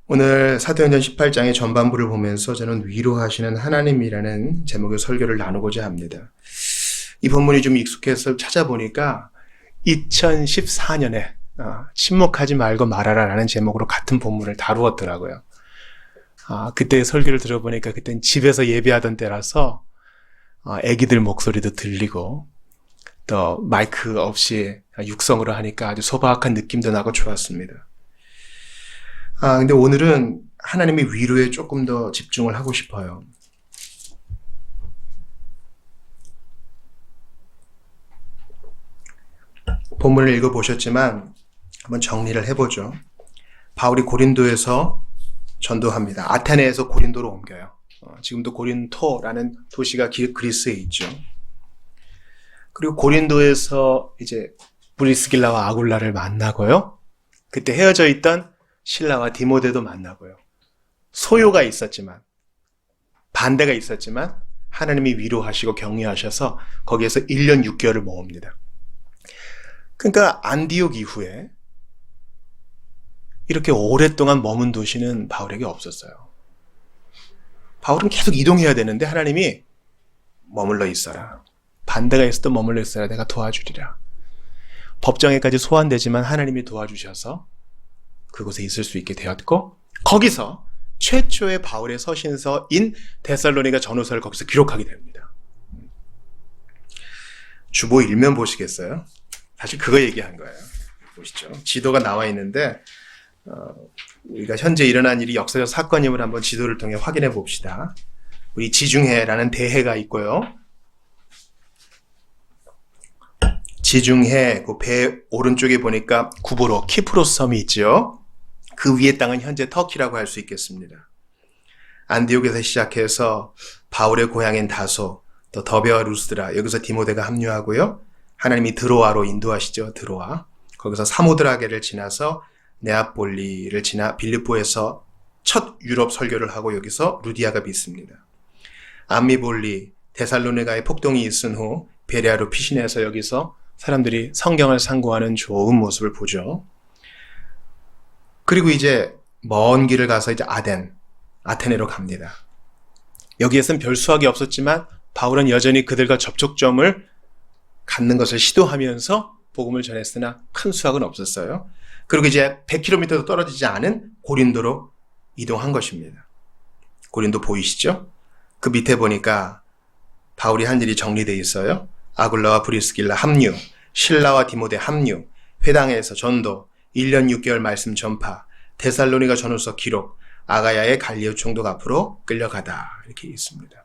오늘 사도행전 18장의 전반부를 보면서 저는 위로하시는 하나님이라는 제목의 설교를 나누고자 합니다. 이 본문이 좀 익숙해서 찾아보니까 2014년에 침묵하지 말고 말하라 라는 제목으로 같은 본문을 다루었더라고요. 그때 설교를 들어보니까 그땐 집에서 예배하던 때라서 애기들 목소리도 들리고 또 마이크 없이 육성으로 하니까 아주 소박한 느낌도 나고 좋았습니다. 근데 오늘은 하나님의 위로에 조금 더 집중을 하고 싶어요. 본문을 읽어보셨지만 한번 정리를 해보죠. 바울이 고린도에서 전도합니다. 아테네에서 고린도로 옮겨요. 지금도 고린토라는 도시가 그리스에 있죠. 그리고 고린도에서 이제 브리스길라와 아굴라를 만나고요. 그때 헤어져 있던 실라와 디모데도 만나고요. 소요가 있었지만, 반대가 있었지만 하나님이 위로하시고 격려하셔서 거기에서 1년 6개월을 모읍니다. 그러니까 안디옥 이후에 이렇게 오랫동안 머문 도시는 바울에게 없었어요. 바울은 계속 이동해야 되는데 하나님이 머물러 있어라. 반대가 있어도 머물러 있어라. 내가 도와주리라. 법정에까지 소환되지만 하나님이 도와주셔서 그곳에 있을 수 있게 되었고, 거기서 최초의 바울의 서신서인 데살로니가 전후서를 거기서 기록하게 됩니다. 주보 일면 보시겠어요? 사실 그거 얘기한 거예요. 보시죠. 지도가 나와 있는데 우리가 현재 일어난 일이 역사적 사건임을 한번 지도를 통해 확인해 봅시다. 우리 지중해라는 대해가 있고요. 지중해 그 배 오른쪽에 보니까 구보로 키프로스 섬이 있죠. 그 위의 땅은 현재 터키라고 할 수 있겠습니다. 안디옥에서 시작해서 바울의 고향인 다소, 또 더베와 루스드라, 여기서 디모데가 합류하고요. 하나님이 드로아로 인도하시죠. 드로아. 거기서 사모드라게를 지나서 네아폴리를 지나 빌립보에서 첫 유럽 설교를 하고 여기서 루디아가 빚습니다. 암미볼리, 데살로니가에 폭동이 있은 후 베레아로 피신해서 여기서 사람들이 성경을 상고하는 좋은 모습을 보죠. 그리고 이제 먼 길을 가서 이제 아테네로 갑니다. 여기에선 별 수확이 없었지만 바울은 여전히 그들과 접촉점을 갖는 것을 시도하면서 복음을 전했으나 큰 수확은 없었어요. 그리고 이제 100km도 떨어지지 않은 고린도로 이동한 것입니다. 고린도 보이시죠? 그 밑에 보니까 바울이 한 일이 정리되어 있어요. 아굴라와 브리스길라 합류, 실라와 디모데 합류, 회당에서 전도, 1년 6개월 말씀 전파, 데살로니가 전후서 기록, 아가야의 갈리오 총독 앞으로 끌려가다 이렇게 있습니다.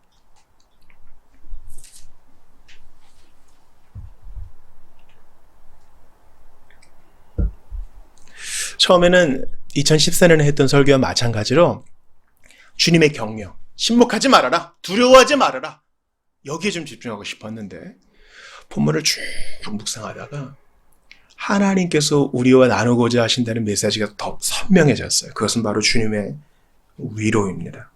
처음에는 2014년에 했던 설교와 마찬가지로 주님의 격려, 침묵하지 말아라, 두려워하지 말아라, 여기에 좀 집중하고 싶었는데 본문을 쭉 묵상하다가 하나님께서 우리와 나누고자 하신다는 메시지가 더 선명해졌어요. 그것은 바로 주님의 위로입니다.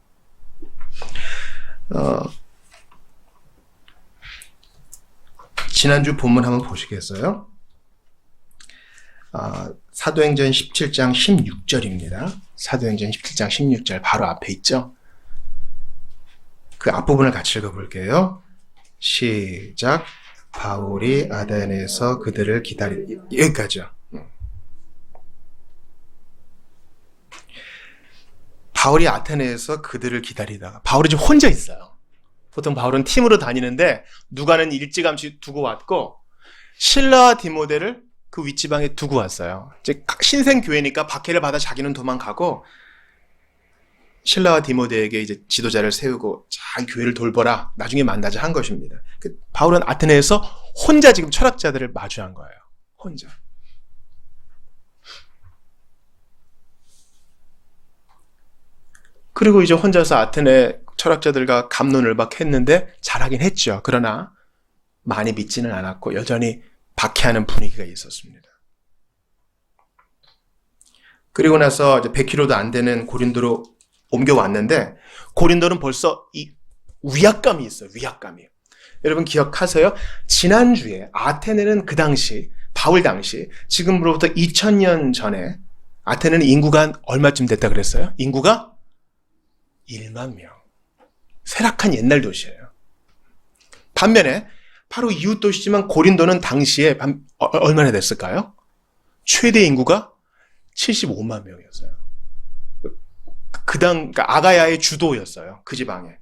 지난주 본문 한번 보시겠어요? 사도행전 17장 16절입니다. 사도행전 17장 16절 바로 앞에 있죠? 그 앞부분을 같이 읽어볼게요. 시작. 바울이 아테네에서 그들을 여기까지요. 바울이 아테네에서 그들을 기다리다가 바울이 지금 혼자 있어요. 보통 바울은 팀으로 다니는데 누가는 일찌감치 두고 왔고 실라와 디모데를 그 윗지방에 두고 왔어요. 이제 신생 교회니까 박해를 받아 자기는 도망가고 실라와 디모데에게 이제 지도자를 세우고 잘 교회를 돌보라. 나중에 만나자 한 것입니다. 바울은 아테네에서 혼자 지금 철학자들을 마주한 거예요. 혼자. 그리고 이제 혼자서 아테네 철학자들과 갑론을박했는데 잘하긴 했죠. 그러나 많이 믿지는 않았고 여전히 박해하는 분위기가 있었습니다. 그리고 나서 이제 100km도 안 되는 고린도로 옮겨왔는데 고린도는 벌써 이 위압감이 있어요. 위압감이. 여러분 기억하세요? 지난주에 아테네는 그 당시 바울 당시 지금으로부터 2000년 전에 아테네는 인구가 한 얼마쯤 됐다 그랬어요? 인구가 1만 명. 쇠락한 옛날 도시예요. 반면에 바로 이웃 도시지만 고린도는 당시에 얼마나 됐을까요? 최대 인구가 75만 명이었어요. 그러니까 아가야의 주도였어요. 그 지방에.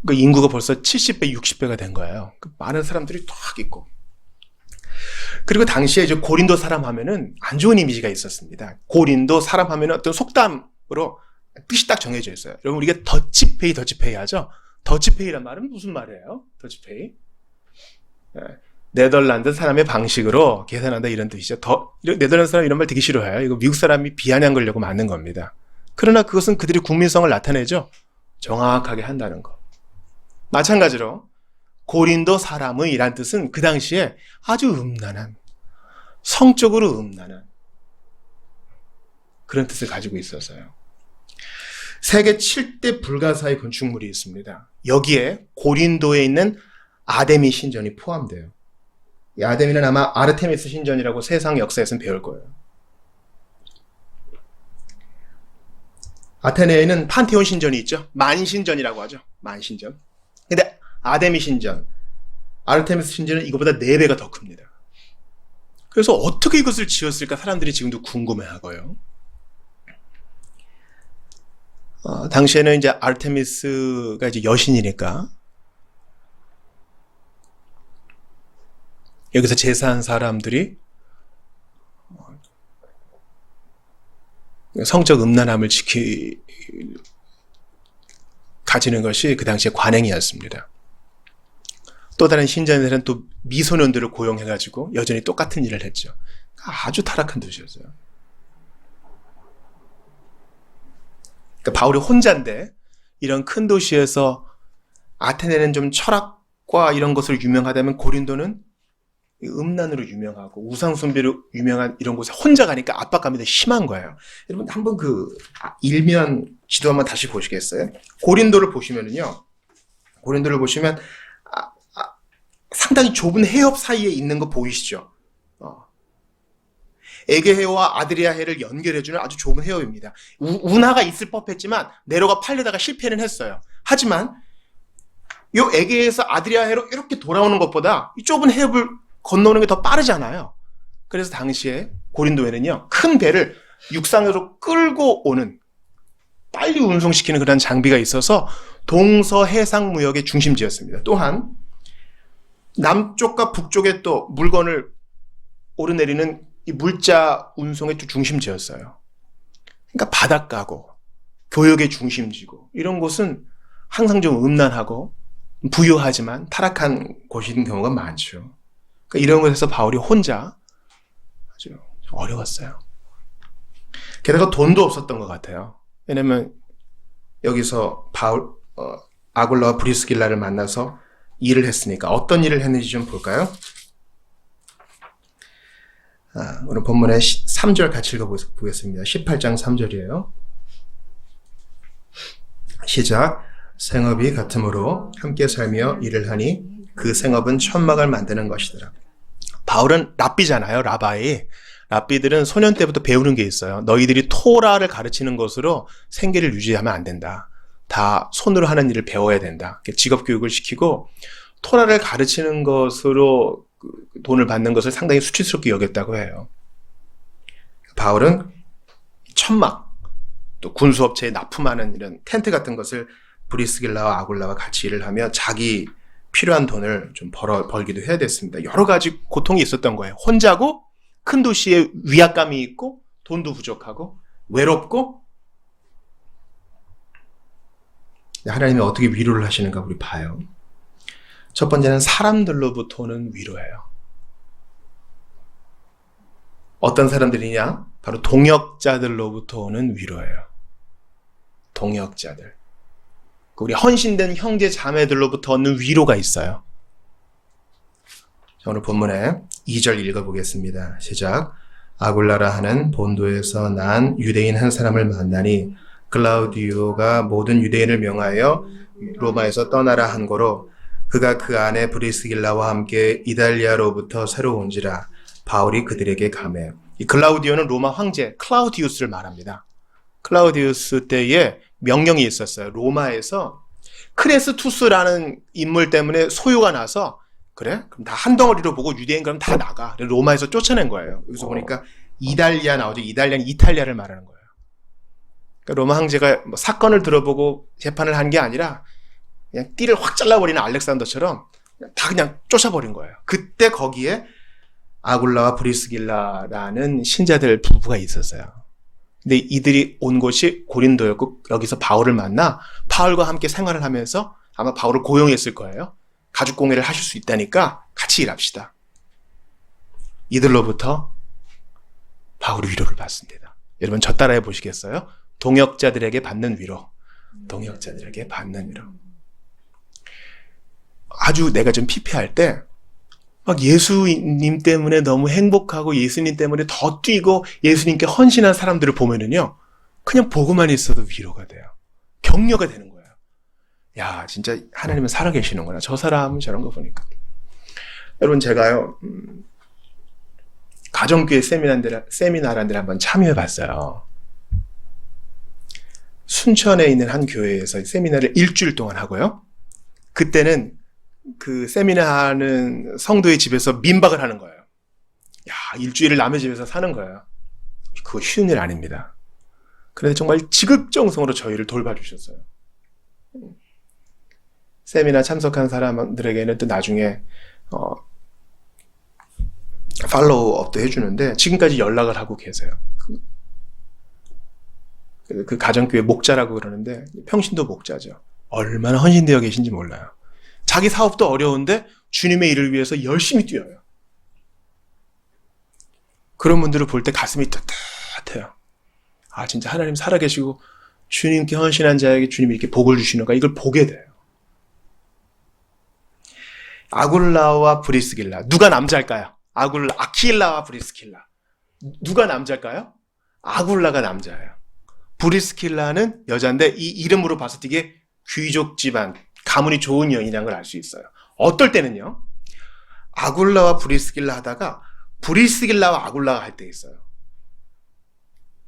그 인구가 벌써 70배, 60배가 된 거예요. 많은 사람들이 딱 있고. 그리고 당시에 이제 고린도 사람 하면은 안 좋은 이미지가 있었습니다. 고린도 사람 하면은 어떤 속담으로 뜻이 딱 정해져 있어요. 여러분, 우리가 더치페이 하죠? 더치페이란 말은 무슨 말이에요? 더치페이? 네덜란드 사람의 방식으로 계산한다 이런 뜻이죠. 네덜란드 사람 이런 말 되게 싫어해요. 이거 미국 사람이 비아냥 걸려고 만든 겁니다. 그러나 그것은 그들의 국민성을 나타내죠. 정확하게 한다는 거. 마찬가지로 고린도 사람의 이란 뜻은 그 당시에 아주 음란한, 성적으로 음란한 그런 뜻을 가지고 있어서요. 세계 7대 불가사의 건축물이 있습니다. 여기에 고린도에 있는 아데미 신전이 포함돼요. 이 아데미는 아마 아르테미스 신전이라고 세상 역사에서는 배울 거예요. 아테네에는 판테온 신전이 있죠. 만신전이라고 하죠. 만신전. 근데 아데미 신전, 아르테미스 신전은 이거보다 4배가 더 큽니다. 그래서 어떻게 이것을 지었을까 사람들이 지금도 궁금해하고요. 당시에는 이제 아르테미스가 이제 여신이니까 여기서 제사한 사람들이 성적 음란함을 가지는 것이 그 당시의 관행이었습니다. 또 다른 신전에서는 또 미소년들을 고용해가지고 여전히 똑같은 일을 했죠. 아주 타락한 도시였어요. 그러니까 바울이 혼자인데 이런 큰 도시에서 아테네는 좀 철학과 이런 것을 유명하다면 고린도는 음란으로 유명하고 우상숭배로 유명한 이런 곳에 혼자 가니까 압박감이 더 심한 거예요. 여러분 한번 그 일면 지도 한번 다시 보시겠어요? 고린도를 보시면은요. 고린도를 보시면 상당히 좁은 해협 사이에 있는 거 보이시죠? 에게해와 아드리아해를 연결해주는 아주 좁은 해협입니다. 운하가 있을 법했지만 네로가 팔려다가 실패는 했어요. 하지만 이 에게해에서 아드리아해로 이렇게 돌아오는 것보다 이 좁은 해협을 건너는 게 더 빠르잖아요. 그래서 당시에 고린도에는요, 큰 배를 육상으로 끌고 오는, 빨리 운송시키는 그런 장비가 있어서 동서해상 무역의 중심지였습니다. 또한 남쪽과 북쪽에 또 물건을 오르내리는 이 물자 운송의 또 중심지였어요. 그러니까 바닷가고 교역의 중심지고 이런 곳은 항상 좀 음란하고 부유하지만 타락한 곳인 경우가 많죠. 그러니까 이런 곳에서 바울이 혼자 아주 어려웠어요. 게다가 돈도 없었던 것 같아요. 왜냐면 여기서 아굴라와 브리스길라를 만나서 일을 했으니까 어떤 일을 했는지 좀 볼까요? 오늘 본문의 3절 같이 읽어보겠습니다. 18장 3절이에요. 시작. 생업이 같으므로 함께 살며 일을 하니 그 생업은 천막을 만드는 것이더라. 바울은 랍비잖아요. 라바이. 랍비들은 소년 때부터 배우는 게 있어요. 너희들이 토라를 가르치는 것으로 생계를 유지하면 안 된다. 다 손으로 하는 일을 배워야 된다. 직업 교육을 시키고 토라를 가르치는 것으로 돈을 받는 것을 상당히 수치스럽게 여겼다고 해요. 바울은 천막, 또 군수업체에 납품하는 이런 텐트 같은 것을 브리스길라와 아굴라와 같이 일을 하며 자기 필요한 돈을 좀 벌기도 해야 됐습니다. 여러 가지 고통이 있었던 거예요. 혼자고 큰 도시에 위압감이 있고 돈도 부족하고 외롭고 하나님이 어떻게 위로를 하시는가 우리 봐요. 첫 번째는 사람들로부터 오는 위로예요. 어떤 사람들이냐? 바로 동역자들로부터 오는 위로예요. 동역자들. 우리 헌신된 형제 자매들로부터 얻는 위로가 있어요. 자, 오늘 본문에 2절 읽어보겠습니다. 시작. 아굴라라 하는 본도에서 난 유대인 한 사람을 만나니 클라우디오가 모든 유대인을 명하여 로마에서 떠나라 한 거로 그가 그 아내 브리스길라와 함께 이달리아로부터 새로 온지라 바울이 그들에게 가매. 이 클라우디오는 로마 황제 클라우디우스를 말합니다. 클라우디우스 때에 명령이 있었어요. 로마에서 크레스투스라는 인물 때문에 소요가 나서 그래? 그럼 다 한 덩어리로 보고 유대인 그럼 다 나가. 로마에서 쫓아낸 거예요. 여기서 보니까 이달리아 나오죠. 이달리아는 이탈리아를 말하는 거예요. 그러니까 로마 황제가 뭐 사건을 들어보고 재판을 한 게 아니라 그냥 띠를 확 잘라버리는 알렉산더처럼 다 그냥 쫓아버린 거예요. 그때 거기에 아굴라와 브리스길라라는 신자들 부부가 있었어요. 근데 이들이 온 곳이 고린도였고 여기서 바울을 만나 바울과 함께 생활을 하면서 아마 바울을 고용했을 거예요. 가죽 공예를 하실 수 있다니까 같이 일합시다. 이들로부터 바울이 위로를 받습니다. 여러분 저 따라해 보시겠어요? 동역자들에게 받는 위로. 동역자들에게 받는 위로. 아주 내가 좀 피폐할 때 막 예수님 때문에 너무 행복하고 예수님 때문에 더 뛰고 예수님께 헌신한 사람들을 보면은요. 그냥 보고만 있어도 위로가 돼요. 격려가 되는 거예요. 야, 진짜 하나님은 살아계시는구나. 저 사람은 저런 거 보니까. 여러분 제가요. 가정교회 세미나라는 데를 한번 참여해 봤어요. 순천에 있는 한 교회에서 세미나를 일주일 동안 하고요. 그때는 그 세미나하는 성도의 집에서 민박을 하는 거예요. 야, 일주일을 남의 집에서 사는 거예요. 그거 쉬운 일 아닙니다. 그런데 정말 지극정성으로 저희를 돌봐주셨어요. 세미나 참석한 사람들에게는 또 나중에 팔로우업도 해주는데 지금까지 연락을 하고 계세요. 그 가정교회 목자라고 그러는데 평신도 목자죠. 얼마나 헌신되어 계신지 몰라요. 자기 사업도 어려운데 주님의 일을 위해서 열심히 뛰어요. 그런 분들을 볼 때 가슴이 따뜻해요. 아, 진짜 하나님 살아계시고 주님께 헌신한 자에게 주님이 이렇게 복을 주시는가 이걸 보게 돼요. 아굴라와 브리스길라 누가 남자일까요? 아킬라와 브리스길라 누가 남자일까요? 아굴라가 남자예요. 브리스길라는 여자인데 이 이름으로 봐서 되게 귀족 집안 가문이 좋은 여인이라는 걸 알 수 있어요. 어떨 때는요. 아굴라와 브리스길라 하다가 브리스길라와 아굴라가 할 때 있어요.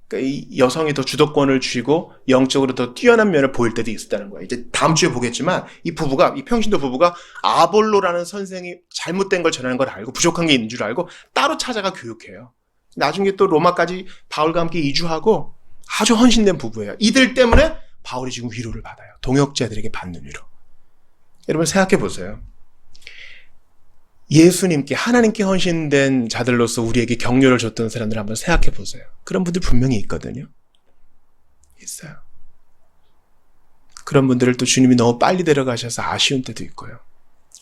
그러니까 이 여성이 더 주도권을 쥐고 영적으로 더 뛰어난 면을 보일 때도 있었다는 거예요. 이제 다음 주에 보겠지만 이 평신도 부부가 아볼로라는 선생이 잘못된 걸 전하는 걸 알고 부족한 게 있는 줄 알고 따로 찾아가 교육해요. 나중에 또 로마까지 바울과 함께 이주하고 아주 헌신된 부부예요. 이들 때문에 바울이 지금 위로를 받아요. 동역자들에게 받는 위로. 여러분 생각해 보세요. 예수님께 하나님께 헌신된 자들로서 우리에게 격려를 줬던 사람들 한번 생각해 보세요. 그런 분들 분명히 있거든요. 있어요. 그런 분들을 또 주님이 너무 빨리 데려가셔서 아쉬운 때도 있고요.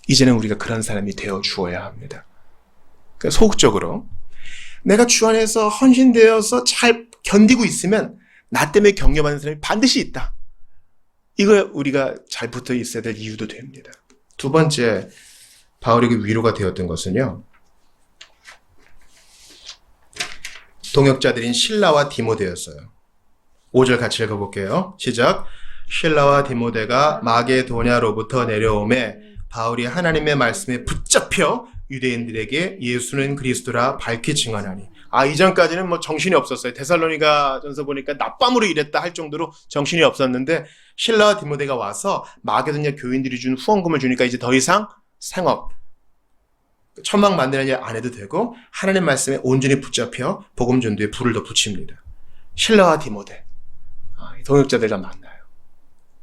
이제는 우리가 그런 사람이 되어 주어야 합니다. 그러니까 소극적으로 내가 주 안에서 헌신되어서 잘 견디고 있으면 나 때문에 격려받는 사람이 반드시 있다. 이거 우리가 잘 붙어 있어야 될 이유도 됩니다. 두 번째, 바울에게 위로가 되었던 것은요. 동역자들인 실라와 디모데였어요. 5절 같이 읽어볼게요. 시작. 실라와 디모데가 마게도냐로부터 내려오매 바울이 하나님의 말씀에 붙잡혀 유대인들에게 예수는 그리스도라 밝히 증언하니. 이전까지는 뭐 정신이 없었어요. 데살로니가 전서 보니까 낮밤으로 일했다 할 정도로 정신이 없었는데 실라와 디모데가 와서 마게도냐 교인들이 준 후원금을 주니까 이제 더 이상 생업, 천막 만드는 일 안 해도 되고 하나님 말씀에 온전히 붙잡혀 복음 전도에 불을 더 붙입니다. 실라와 디모데, 동역자들과 만나요.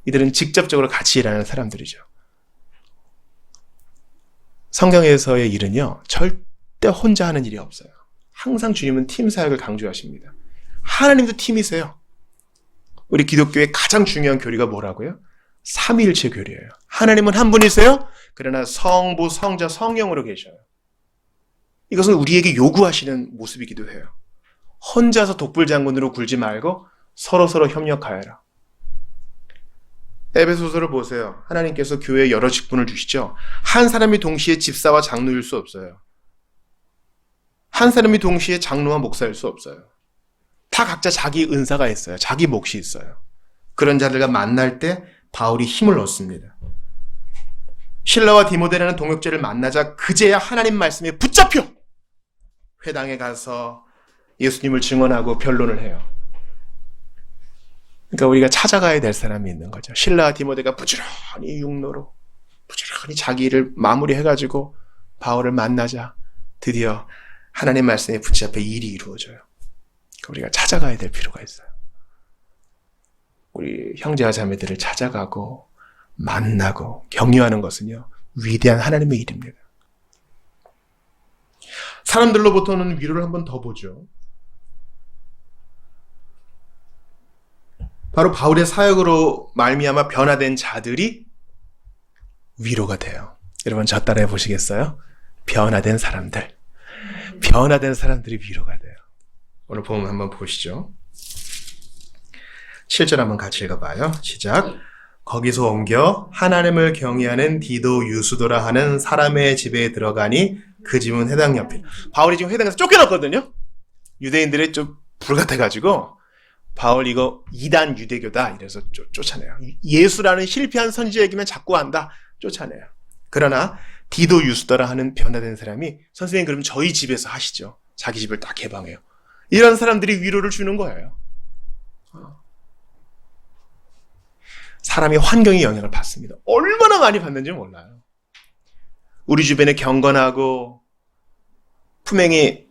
이들은 직접적으로 같이 일하는 사람들이죠. 성경에서의 일은요, 절대 혼자 하는 일이 없어요. 항상 주님은 팀 사역을 강조하십니다. 하나님도 팀이세요. 우리 기독교의 가장 중요한 교리가 뭐라고요? 삼위일체 교리예요. 하나님은 한 분이세요. 그러나 성부, 성자, 성령으로 계셔요. 이것은 우리에게 요구하시는 모습이기도 해요. 혼자서 독불장군으로 굴지 말고 서로서로 협력하여라. 에베소서를 보세요. 하나님께서 교회에 여러 직분을 주시죠. 한 사람이 동시에 집사와 장로일 수 없어요. 한 사람이 동시에 장로와 목사일 수 없어요. 다 각자 자기 은사가 있어요. 자기 몫이 있어요. 그런 자들과 만날 때 바울이 힘을 얻습니다. 실라와 디모데라는 동역자를 만나자 그제야 하나님 말씀에 붙잡혀 회당에 가서 예수님을 증언하고 변론을 해요. 그러니까 우리가 찾아가야 될 사람이 있는 거죠. 실라와 디모데가 부지런히 육로로 부지런히 자기 일을 마무리해가지고 바울을 만나자 드디어 하나님 말씀에 붙잡혀 일이 이루어져요. 우리가 찾아가야 될 필요가 있어요. 우리 형제와 자매들을 찾아가고 만나고 격려하는 것은요, 위대한 하나님의 일입니다. 사람들로부터는 위로를 한 번 더 보죠. 바로 바울의 사역으로 말미암아 변화된 자들이 위로가 돼요. 여러분 저 따라해 보시겠어요? 변화된 사람들. 변화된 사람들이 위로가 돼요. 오늘 본문 한번 보시죠. 7절 한번 같이 읽어봐요. 시작. 거기서 옮겨 하나님을 경외하는 디도 유수도라 하는 사람의 집에 들어가니 그 집은 회당 옆에. 바울이 지금 회당에서 쫓겨났거든요. 유대인들이 좀 불같아가지고 바울 이거 이단 유대교다 이래서 쫓아내요. 예수라는 실패한 선지자에게만 자꾸 한다. 쫓아내요. 그러나 디도 유수도라 하는 변화된 사람이 선생님 그럼 저희 집에서 하시죠. 자기 집을 딱 개방해요. 이런 사람들이 위로를 주는 거예요. 사람이 환경의 영향을 받습니다. 얼마나 많이 받는지 몰라요. 우리 주변에 경건하고 품행이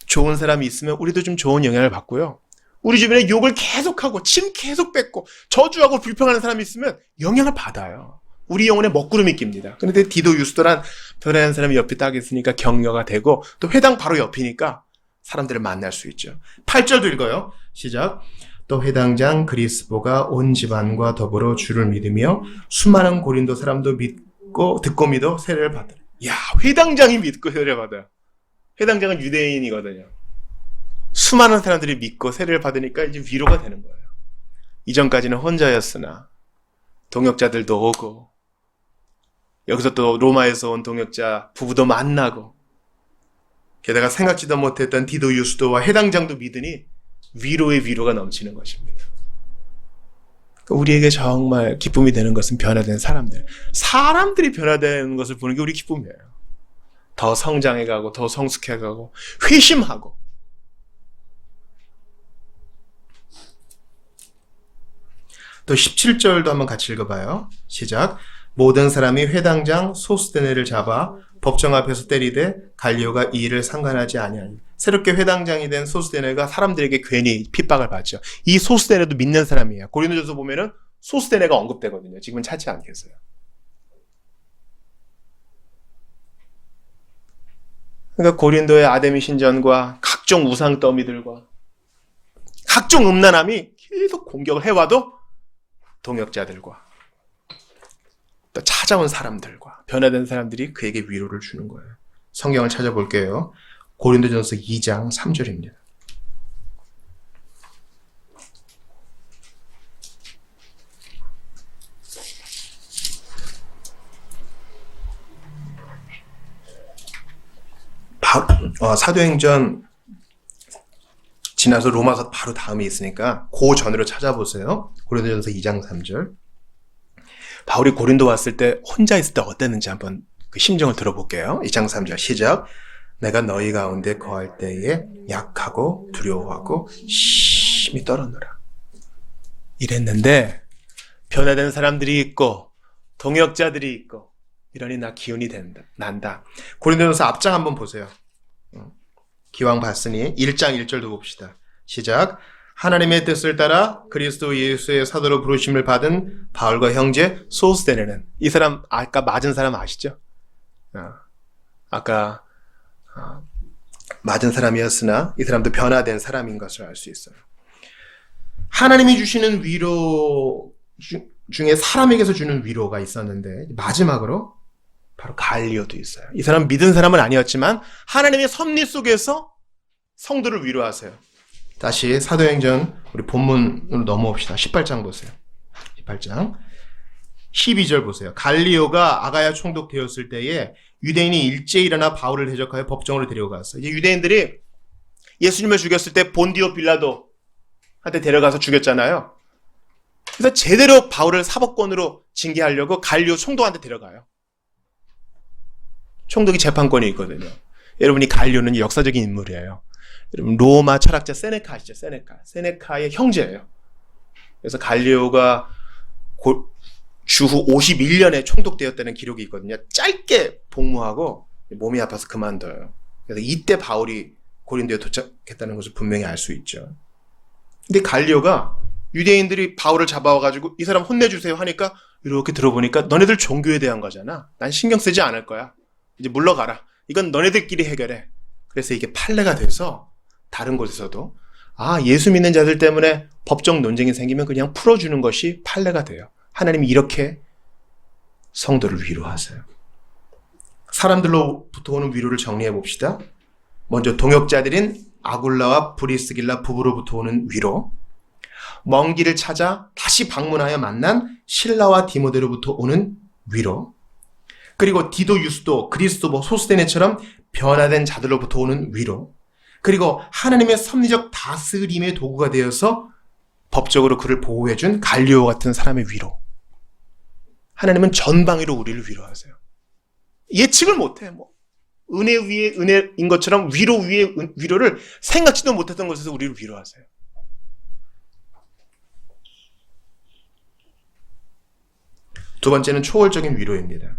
좋은 사람이 있으면 우리도 좀 좋은 영향을 받고요. 우리 주변에 욕을 계속하고 침 계속 뱉고 저주하고 불평하는 사람이 있으면 영향을 받아요. 우리 영혼에 먹구름이 낍니다. 그런데 디도 유스도란 변화된 사람이 옆에 딱 있으니까 격려가 되고 또 회당 바로 옆이니까 사람들을 만날 수 있죠. 8절도 읽어요. 시작. 또 회당장 그리스보가 온 집안과 더불어 주를 믿으며 수많은 고린도 사람도 듣고 믿어 세례를 받더라. 야, 회당장이 믿고 세례를 받아요. 회당장은 유대인이거든요. 수많은 사람들이 믿고 세례를 받으니까 이제 위로가 되는 거예요. 이전까지는 혼자였으나 동역자들도 오고 여기서 또 로마에서 온 동역자 부부도 만나고 게다가 생각지도 못했던 디도 유스도와 회당장도 믿으니 위로의 위로가 넘치는 것입니다. 우리에게 정말 기쁨이 되는 것은 변화된 사람들. 사람들이 변화되는 것을 보는 게 우리 기쁨이에요. 더 성장해가고 더 성숙해가고 회심하고. 또 17절도 한번 같이 읽어봐요. 시작. 모든 사람이 회당장 소스데네를 잡아 법정 앞에서 때리되 갈리오가 이 일을 상관하지 아니하니. 새롭게 회당장이 된 소스데네가 사람들에게 괜히 핍박을 받죠. 이 소스데네도 믿는 사람이에요. 고린도전서 보면은 소스데네가 언급되거든요. 지금은 찾지 않겠어요. 그러니까 고린도의 아데미 신전과 각종 우상 더미들과 각종 음란함이 계속 공격을 해와도 동역자들과 또 찾아온 사람들과 변화된 사람들이 그에게 위로를 주는 거예요. 성경을 찾아볼게요. 고린도전서 2장 3절입니다. 사도행전 지나서 로마서 바로 다음에 있으니까 그 전으로 찾아보세요. 고린도전서 2장 3절. 바울이 고린도 왔을 때 혼자 있을 때 어땠는지 한번 그 심정을 들어볼게요. 2장 3절 시작. 내가 너희 가운데 거할 때에 약하고 두려워하고 심히 떨었노라. 이랬는데 변화된 사람들이 있고 동역자들이 있고 이러니 나 기운이 난다. 고린도전서 앞장 한번 보세요. 기왕 봤으니 1장 1절도 봅시다. 시작. 하나님의 뜻을 따라 그리스도 예수의 사도로 부르심을 받은 바울과 형제 소스데네는, 이 사람 아까 맞은 사람 아시죠? 아까 맞은 사람이었으나 이 사람도 변화된 사람인 것을 알 수 있어요. 하나님이 주시는 위로 중에 사람에게서 주는 위로가 있었는데 마지막으로 바로 갈리오도 있어요. 이 사람 믿은 사람은 아니었지만 하나님의 섭리 속에서 성도를 위로하세요. 다시 사도행전 우리 본문으로 넘어옵시다. 18장 보세요. 18장 12절 보세요. 갈리오가 아가야 총독되었을 때에 유대인이 일제히 일어나 바울을 대적하여 법정으로 데려갔어요. 이제 유대인들이 예수님을 죽였을 때 본디오 빌라도한테 데려가서 죽였잖아요. 그래서 제대로 바울을 사법권으로 징계하려고 갈리오 총독한테 데려가요. 총독이 재판권이 있거든요. 여러분이 갈리오는 역사적인 인물이에요. 여러분 로마 철학자 세네카 아시죠? 세네카의 형제예요. 그래서 갈리오가 주후 51년에 총독되었다는 기록이 있거든요. 짧게 복무하고 몸이 아파서 그만둬요. 그래서 이때 바울이 고린도에 도착했다는 것을 분명히 알 수 있죠. 근데 갈리오가 유대인들이 바울을 잡아와가지고 이 사람 혼내주세요 하니까 이렇게 들어보니까 너네들 종교에 대한 거잖아. 난 신경 쓰지 않을 거야. 이제 물러가라. 이건 너네들끼리 해결해. 그래서 이게 판례가 돼서 다른 곳에서도 예수 믿는 자들 때문에 법적 논쟁이 생기면 그냥 풀어주는 것이 판례가 돼요. 하나님이 이렇게 성도를 위로하세요. 사람들로부터 오는 위로를 정리해 봅시다. 먼저 동역자들인 아굴라와 브리스길라 부부로부터 오는 위로, 먼 길을 찾아 다시 방문하여 만난 실라와 디모데로부터 오는 위로, 그리고 디도 유스도 그리스도 소스데네처럼 변화된 자들로부터 오는 위로, 그리고 하나님의 섭리적 다스림의 도구가 되어서 법적으로 그를 보호해준 갈리오 같은 사람의 위로. 하나님은 전방위로 우리를 위로하세요. 예측을 못해. 은혜 위에 은혜인 것처럼 위로 위에 위로를 생각지도 못했던 곳에서 우리를 위로하세요. 두 번째는 초월적인 위로입니다.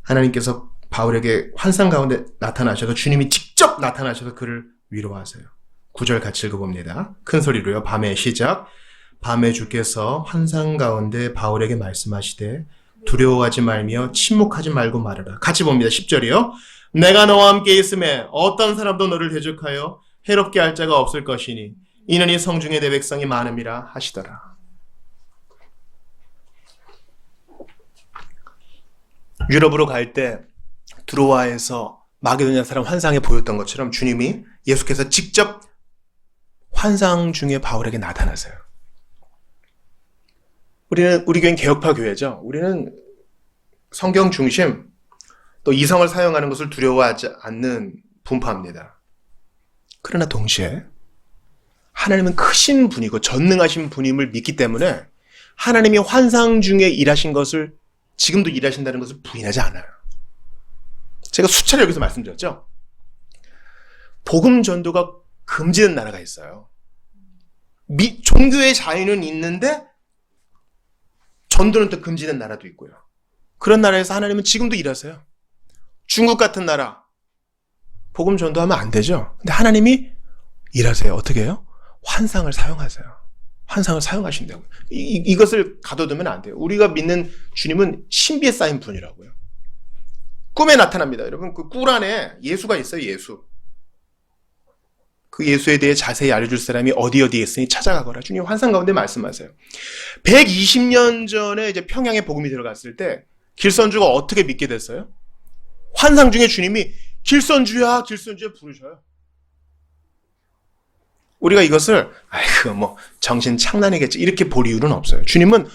하나님께서 바울에게 환상 가운데 나타나셔서 주님이 직접 나타나셔서 그를 위로하세요. 9절 같이 읽어봅니다. 큰 소리로요. 밤의 시작. 밤에 주께서 환상 가운데 바울에게 말씀하시되 두려워하지 말며 침묵하지 말고 말하라. 같이 봅니다. 10절이요. 내가 너와 함께 있음에 어떤 사람도 너를 대적하여 해롭게 할 자가 없을 것이니 이는 이 성중에 내 백성이 많음이라 하시더라. 유럽으로 갈 때 드로아에서 마게도냐 사람 환상에 보였던 것처럼 주님이 예수께서 직접 환상 중에 바울에게 나타나세요. 우리 교회는 개혁파 교회죠. 우리는 성경 중심, 또 이성을 사용하는 것을 두려워하지 않는 분파입니다. 그러나 동시에 하나님은 크신 분이고 전능하신 분임을 믿기 때문에 하나님이 환상 중에 일하신 것을 지금도 일하신다는 것을 부인하지 않아요. 제가 수차례 여기서 말씀드렸죠. 복음 전도가 금지된 나라가 있어요. 종교의 자유는 있는데 전도는 또 금지된 나라도 있고요. 그런 나라에서 하나님은 지금도 일하세요. 중국 같은 나라 복음 전도하면 안 되죠. 근데 하나님이 일하세요. 어떻게 해요? 환상을 사용하세요. 환상을 사용하신다고요. 이것을 가둬두면 안 돼요. 우리가 믿는 주님은 신비에 쌓인 분이라고요. 꿈에 나타납니다. 여러분, 그 꿀 안에 예수가 있어요. 예수. 그 예수에 대해 자세히 알려줄 사람이 어디에 있으니 찾아가거라. 주님 환상 가운데 말씀하세요. 120년 전에 이제 평양에 복음이 들어갔을 때 길선주가 어떻게 믿게 됐어요? 환상 중에 주님이 길선주야 부르셔요. 우리가 이것을 정신 창난이겠지 이렇게 볼 이유는 없어요. 주님은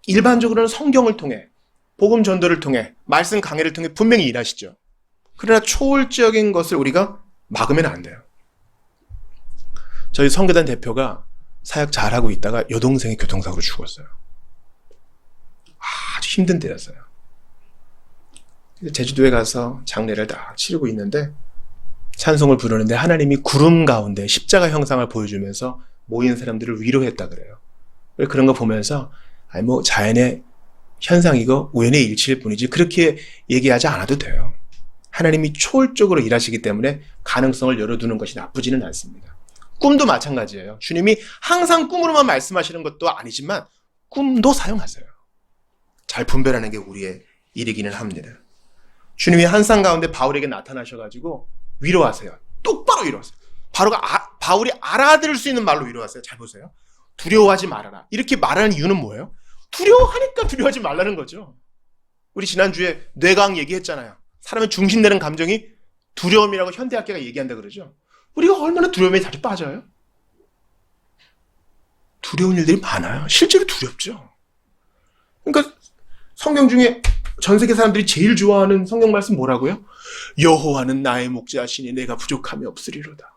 일반적으로는 성경을 통해 복음 전도를 통해 말씀 강해를 통해 분명히 일하시죠. 그러나 초월적인 것을 우리가 막으면 안 돼요. 저희 선교단 대표가 사역 잘하고 있다가 여동생이 교통사고로 죽었어요. 아주 힘든 때였어요. 제주도에 가서 장례를 다 치르고 있는데 찬송을 부르는데 하나님이 구름 가운데 십자가 형상을 보여주면서 모인 사람들을 위로했다 그래요. 그런 거 보면서 자연의 현상이고 우연의 일치일 뿐이지 그렇게 얘기하지 않아도 돼요. 하나님이 초월적으로 일하시기 때문에 가능성을 열어두는 것이 나쁘지는 않습니다. 꿈도 마찬가지예요. 주님이 항상 꿈으로만 말씀하시는 것도 아니지만 꿈도 사용하세요. 잘 분별하는 게 우리의 일이기는 합니다. 주님이 환상 가운데 바울에게 나타나셔가지고 위로하세요. 똑바로 위로하세요. 바울이 알아들을 수 있는 말로 위로하세요. 잘 보세요. 두려워하지 말아라. 이렇게 말하는 이유는 뭐예요? 두려워하니까 두려워하지 말라는 거죠. 우리 지난주에 뇌과학 얘기했잖아요. 사람의 중심되는 감정이 두려움이라고 현대학계가 얘기한다 그러죠. 우리가 얼마나 두려움에 자주 빠져요? 두려운 일들이 많아요. 실제로 두렵죠. 그러니까 성경 중에 전 세계 사람들이 제일 좋아하는 성경 말씀 뭐라고요? 여호와는 나의 목자시니 내가 부족함이 없으리로다.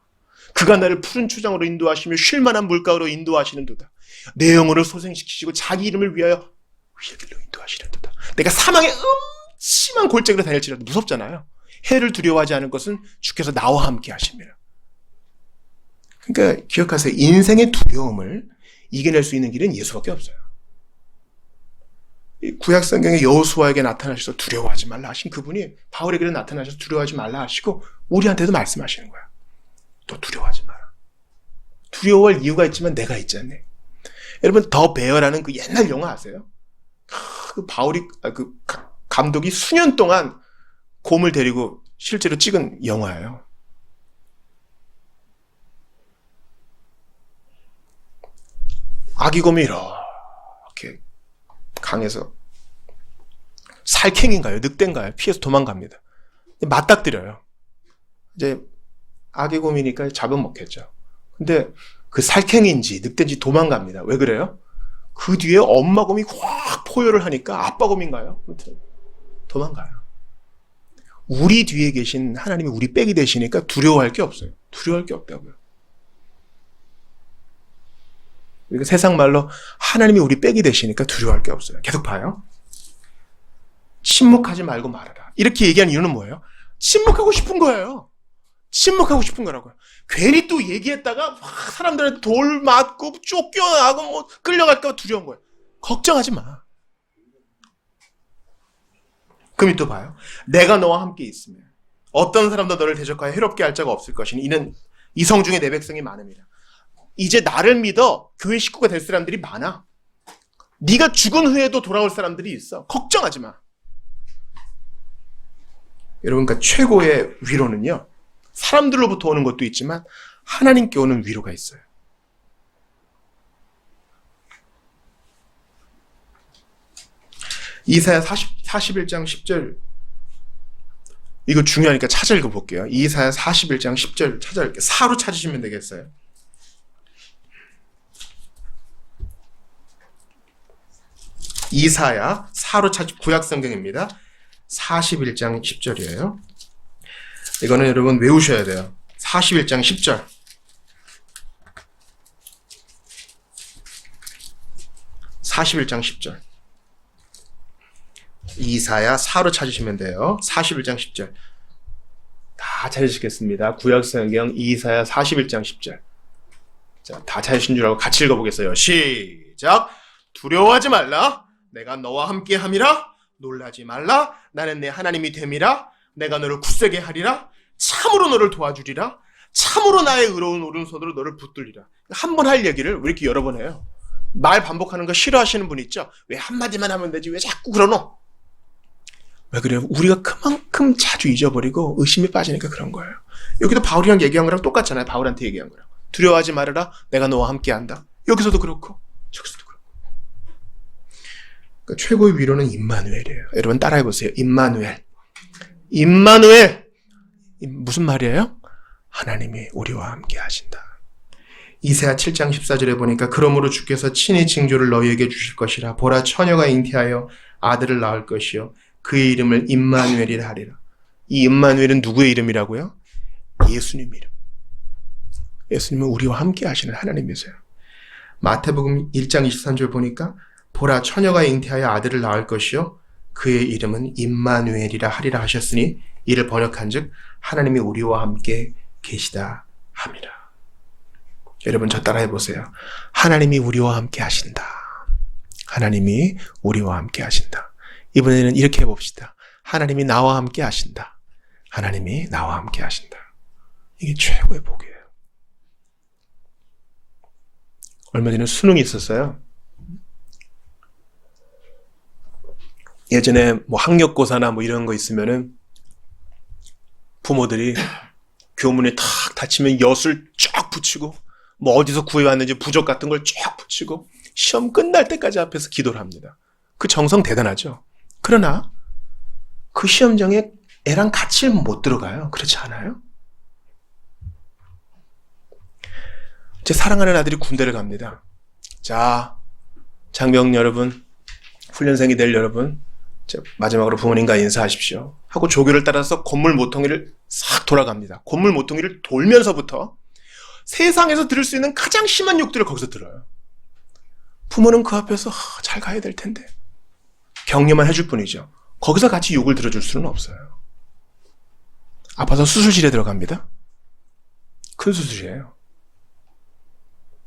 그가 나를 푸른 초장으로 인도하시며 쉴만한 물가로 인도하시는도다. 내 영혼을 소생시키시고 자기 이름을 위하여 위의 길로 인도하시는도다. 내가 사망의 심한 골짜기로 다닐지라도 무섭잖아요. 해를 두려워하지 않은 것은 주께서 나와 함께 하십니다. 그러니까 기억하세요. 인생의 두려움을 이겨낼 수 있는 길은 예수밖에 없어요. 구약 성경에 여호수아에게 나타나셔서 두려워하지 말라 하신 그분이 바울에게 나타나셔서 두려워하지 말라 하시고 우리한테도 말씀하시는 거야. 너 두려워하지 마라. 두려워할 이유가 있지만 내가 있지 않니? 여러분 더 베어라는 그 옛날 영화 아세요? 그 그 감독이 수년 동안 곰을 데리고 실제로 찍은 영화예요. 아기 곰이 이렇게 강에서 살쾡인가요? 늑대인가요? 피해서 도망갑니다. 맞닥뜨려요. 이제 아기 곰이니까 잡아먹겠죠. 근데 그 살쾡인지 늑대인지 도망갑니다. 왜 그래요? 그 뒤에 엄마 곰이 확 포효를 하니까 아빠 곰인가요? 아무튼 도망가요. 우리 뒤에 계신 하나님이 우리 백이 되시니까 두려워할 게 없어요. 두려워할 게 없다고요. 그러니까 세상 말로 하나님이 우리 백이 되시니까 두려워할 게 없어요. 계속 봐요. 침묵하지 말고 말하라. 이렇게 얘기한 이유는 뭐예요? 침묵하고 싶은 거예요. 침묵하고 싶은 거라고요. 괜히 또 얘기했다가 막 사람들한테 돌 맞고 쫓겨나고 뭐 끌려갈까 봐 두려운 거예요. 걱정하지 마. 그 밑도 봐요. 내가 너와 함께 있으면 어떤 사람도 너를 대적하여 해롭게 할 자가 없을 것이니 이는 이성 중에 내 백성이 많음이라. 이제 나를 믿어 교회 식구가 될 사람들이 많아. 네가 죽은 후에도 돌아올 사람들이 있어. 걱정하지 마. 여러분, 그러니까 최고의 위로는요, 사람들로부터 오는 것도 있지만 하나님께 오는 위로가 있어요. 이사야 41장 10절, 이거 중요하니까 찾아 읽어볼게요. 이사야 41장 10절 찾아 읽을게요. 사로 찾으시면 되겠어요. 이사야 사로 찾 구약 성경입니다. 41장 10절이에요. 이거는 여러분 외우셔야 돼요. 41장 10절. 이사야 4로 찾으시면 돼요. 41장 10절. 다 찾으시겠습니다. 구약성경 이사야 41장 10절. 자, 다 찾으신 줄 알고 같이 읽어보겠어요. 시작! 두려워하지 말라. 내가 너와 함께 함이라. 놀라지 말라. 나는 내 하나님이 됨이라. 내가 너를 굳세게 하리라. 참으로 너를 도와주리라. 참으로 나의 의로운 오른손으로 너를 붙들리라. 한 번 할 얘기를 왜 이렇게 여러 번 해요? 말 반복하는 거 싫어하시는 분 있죠? 왜 한마디만 하면 되지? 왜 자꾸 그러노? 왜 그래요? 우리가 그만큼 자주 잊어버리고 의심에 빠지니까 그런 거예요. 여기도 바울이랑 얘기한 거랑 똑같잖아요. 바울한테 얘기한 거랑. 두려워하지 말아라. 내가 너와 함께 한다. 여기서도 그렇고 저기서도 그렇고. 그러니까 최고의 위로는 임마누엘이에요. 여러분 따라해보세요. 임마누엘. 임마누엘. 무슨 말이에요? 하나님이 우리와 함께 하신다. 이사야 7장 14절에 보니까 그러므로 주께서 친히 징조를 너희에게 주실 것이라. 보라 처녀가 잉태하여 아들을 낳을 것이요 그의 이름을 임마누엘이라 하리라. 이 임마누엘은 누구의 이름이라고요? 예수님 이름. 예수님은 우리와 함께 하시는 하나님이세요. 마태복음 1장 23절 보니까 보라 처녀가 잉태하여 아들을 낳을 것이요 그의 이름은 임마누엘이라 하리라 하셨으니 이를 번역한즉 하나님이 우리와 함께 계시다 함이라. 여러분 저 따라 해보세요. 하나님이 우리와 함께 하신다. 하나님이 우리와 함께 하신다. 이번에는 이렇게 해봅시다. 하나님이 나와 함께 하신다. 하나님이 나와 함께 하신다. 이게 최고의 복이에요. 얼마 전에 수능이 있었어요. 예전에 뭐 학력고사나 뭐 이런 거 있으면은 부모들이 교문에 탁 닫히면 엿을 쫙 붙이고 뭐 어디서 구해왔는지 부적 같은 걸 쫙 붙이고 시험 끝날 때까지 앞에서 기도를 합니다. 그 정성 대단하죠. 그러나 그 시험장에 애랑 같이 못 들어가요. 그렇지 않아요? 제 사랑하는 아들이 군대를 갑니다. 자, 장병 여러분, 훈련생이 될 여러분, 마지막으로 부모님과 인사하십시오 하고 조교를 따라서 건물 모퉁이를 싹 돌아갑니다. 건물 모퉁이를 돌면서부터 세상에서 들을 수 있는 가장 심한 욕들을 거기서 들어요. 부모는 그 앞에서 잘 가야 될 텐데 격려만 해줄 뿐이죠. 거기서 같이 욕을 들어줄 수는 없어요. 아파서 수술실에 들어갑니다. 큰 수술이에요.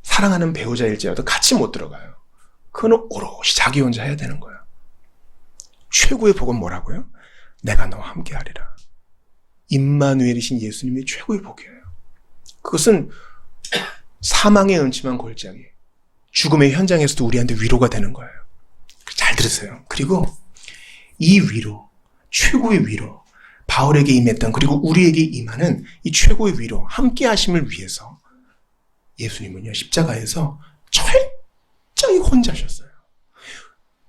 사랑하는 배우자일지라도 같이 못 들어가요. 그거는 오롯이 자기 혼자 해야 되는 거예요. 최고의 복은 뭐라고요? 내가 너와 함께 하리라. 임마누엘이신 예수님이 최고의 복이에요. 그것은 사망의 음침한 골짜기, 죽음의 현장에서도 우리한테 위로가 되는 거예요. 잘 들으세요. 그리고 이 위로, 최고의 위로, 바울에게 임했던, 그리고 우리에게 임하는 이 최고의 위로, 함께 하심을 위해서 예수님은요, 십자가에서 철저히 혼자셨어요.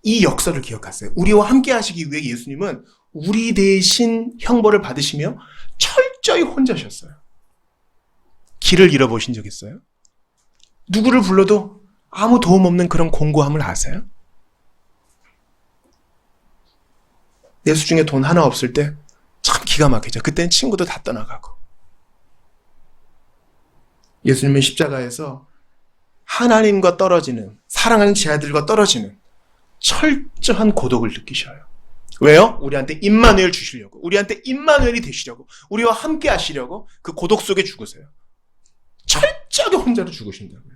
이 역사를 기억하세요. 우리와 함께 하시기 위해 예수님은 우리 대신 형벌을 받으시며 철저히 혼자셨어요. 길을 잃어보신 적 있어요? 누구를 불러도 아무 도움 없는 그런 공고함을 아세요? 내 수중에 돈 하나 없을 때 참 기가 막히죠. 그때는 친구도 다 떠나가고. 예수님은 십자가에서 하나님과 떨어지는, 사랑하는 제 아들과 떨어지는 철저한 고독을 느끼셔요. 왜요? 우리한테 임마누엘 주시려고, 우리한테 임마누엘이 되시려고, 우리와 함께 하시려고 그 고독 속에 죽으세요. 철저하게 혼자로 죽으신다고요.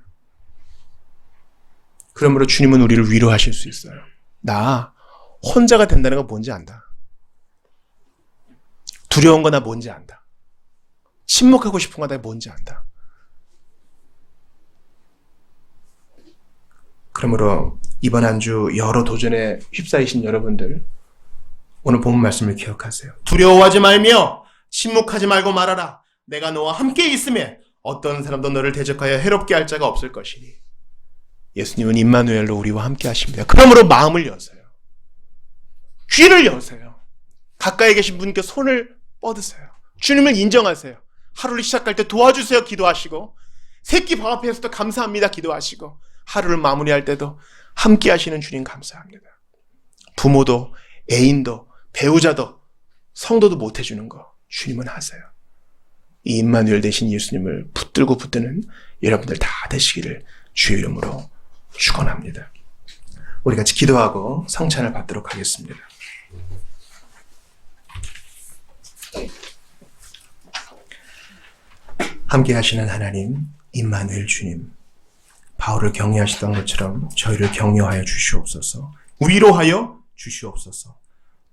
그러므로 주님은 우리를 위로하실 수 있어요. 나 혼자가 된다는 건 뭔지 안다. 두려운 거나 뭔지 안다. 침묵하고 싶은 거나 뭔지 안다. 그러므로 이번 한 주 여러 도전에 휩싸이신 여러분들, 오늘 본문 말씀을 기억하세요. 두려워하지 말며 침묵하지 말고 말하라. 내가 너와 함께 있음에 어떤 사람도 너를 대적하여 해롭게 할 자가 없을 것이니. 예수님은 임마누엘로 우리와 함께 하십니다. 그러므로 마음을 여세요. 귀를 여세요. 가까이 계신 분께 손을 뻗으세요. 주님을 인정하세요. 하루를 시작할 때 도와주세요 기도하시고, 새끼 밥 앞에서도 감사합니다 기도하시고, 하루를 마무리할 때도 함께 하시는 주님 감사합니다. 부모도 애인도 배우자도 성도도 못 해주는 거 주님은 하세요. 이 임마누엘 되신 예수님을 붙들고 붙드는 여러분들 다 되시기를 주의 이름으로 축원합니다. 우리 같이 기도하고 성찬을 받도록 하겠습니다. 함께 하시는 하나님, 임마누엘 주님, 바울을 격려하시던 것처럼 저희를 격려하여 주시옵소서. 위로하여 주시옵소서.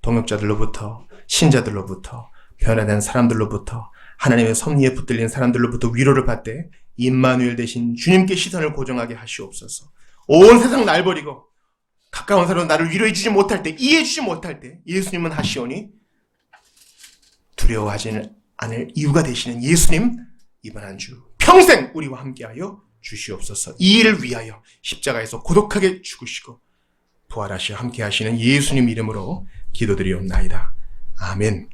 동역자들로부터, 신자들로부터, 변화된 사람들로부터, 하나님의 섭리에 붙들린 사람들로부터 위로를 받되 임마누엘 되신 주님께 시선을 고정하게 하시옵소서. 온 세상 날 버리고 가까운 사람은 나를 위로해 주지 못할 때, 이해해 주지 못할 때 예수님은 하시오니 두려워하지 않을 이유가 되시는 예수님, 이번 한 주 평생 우리와 함께하여 주시옵소서. 이 일을 위하여 십자가에서 고독하게 죽으시고 부활하시어 함께하시는 예수님 이름으로 기도드리옵나이다. 아멘.